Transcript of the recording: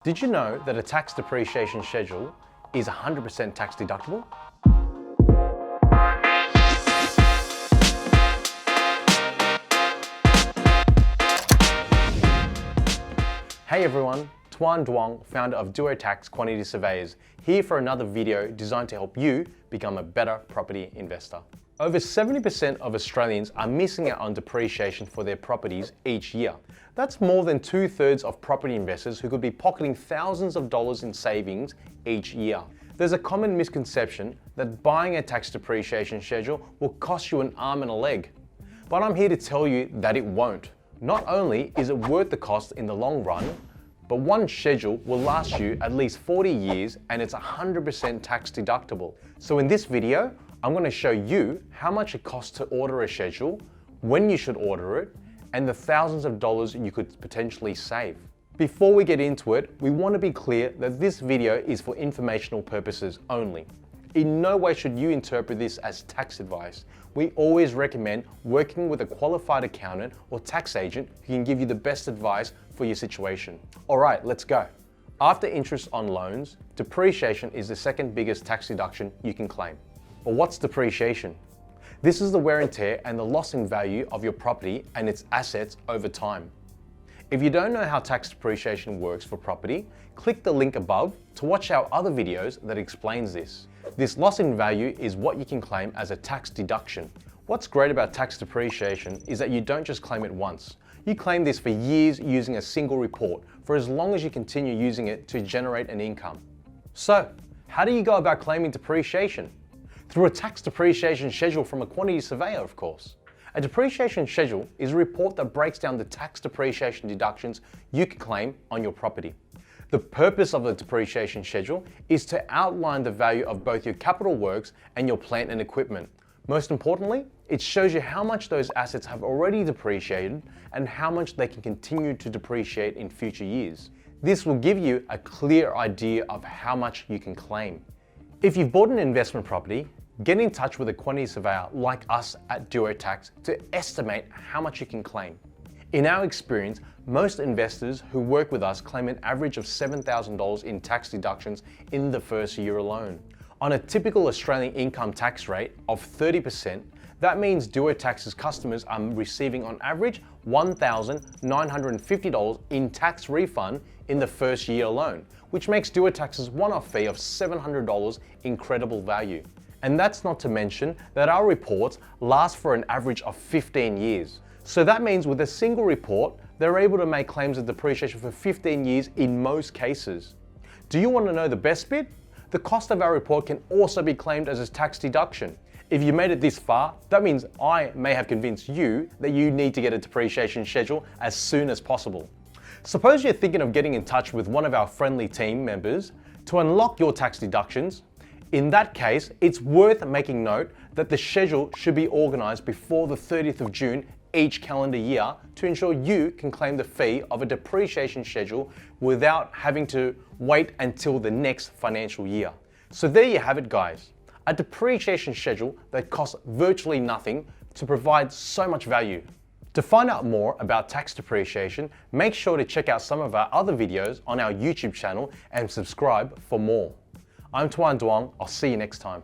Did you know that a tax depreciation schedule is 100% tax deductible? Hey everyone, Tuan, founder of Duo Tax Quantity Surveyors, here for another video designed to help you become a better property investor. Over 70% of Australians are missing out on depreciation for their properties each year. That's more than 2/3 of property investors who could be pocketing thousands of dollars in savings each year. There's a common misconception that buying a tax depreciation schedule will cost you an arm and a leg. But I'm here to tell you that it won't. Not only is it worth the cost in the long run, but one schedule will last you at least 40 years and it's 100% tax deductible. So in this video, I'm going to show you how much it costs to order a schedule, when you should order it, and the thousands of dollars you could potentially save. Before we get into it, we want to be clear that this video is for informational purposes only. In no way should you interpret this as tax advice. We always recommend working with a qualified accountant or tax agent who can give you the best advice for your situation. All right, let's go. After interest on loans, depreciation is the second biggest tax deduction you can claim. But what's depreciation? This is the wear and tear and the loss in value of your property and its assets over time. If you don't know how tax depreciation works for property, click the link above to watch our other videos that explains this. This loss in value is what you can claim as a tax deduction. What's great about tax depreciation is that you don't just claim it once. You claim this for years using a single report for as long as you continue using it to generate an income. So, how do you go about claiming depreciation? Through a tax depreciation schedule from a quantity surveyor, of course. A depreciation schedule is a report that breaks down the tax depreciation deductions you can claim on your property. The purpose of the depreciation schedule is to outline the value of both your capital works and your plant and equipment. Most importantly, it shows you how much those assets have already depreciated and how much they can continue to depreciate in future years. This will give you a clear idea of how much you can claim. If you've bought an investment property, get in touch with a quantity surveyor like us at Duo Tax to estimate how much you can claim. In our experience, most investors who work with us claim an average of $7,000 in tax deductions in the first year alone. On a typical Australian income tax rate of 30%, that means Duo Tax's customers are receiving on average $1,950 in tax refund in the first year alone, which makes Duo Tax's one-off fee of $700 incredible value. And that's not to mention that our reports last for an average of 15 years. So that means with a single report, they're able to make claims of depreciation for 15 years in most cases. Do you want to know the best bit? The cost of our report can also be claimed as a tax deduction. If you made it this far, that means I may have convinced you that you need to get a depreciation schedule as soon as possible. Suppose you're thinking of getting in touch with one of our friendly team members to unlock your tax deductions. In that case, it's worth making note that the schedule should be organized before the 30th of June each calendar year to ensure you can claim the fee of a depreciation schedule without having to wait until the next financial year. So there you have it, guys. A depreciation schedule that costs virtually nothing to provide so much value. To find out more about tax depreciation, make sure to check out some of our other videos on our YouTube channel and subscribe for more. I'm Tuan. I'll see you next time.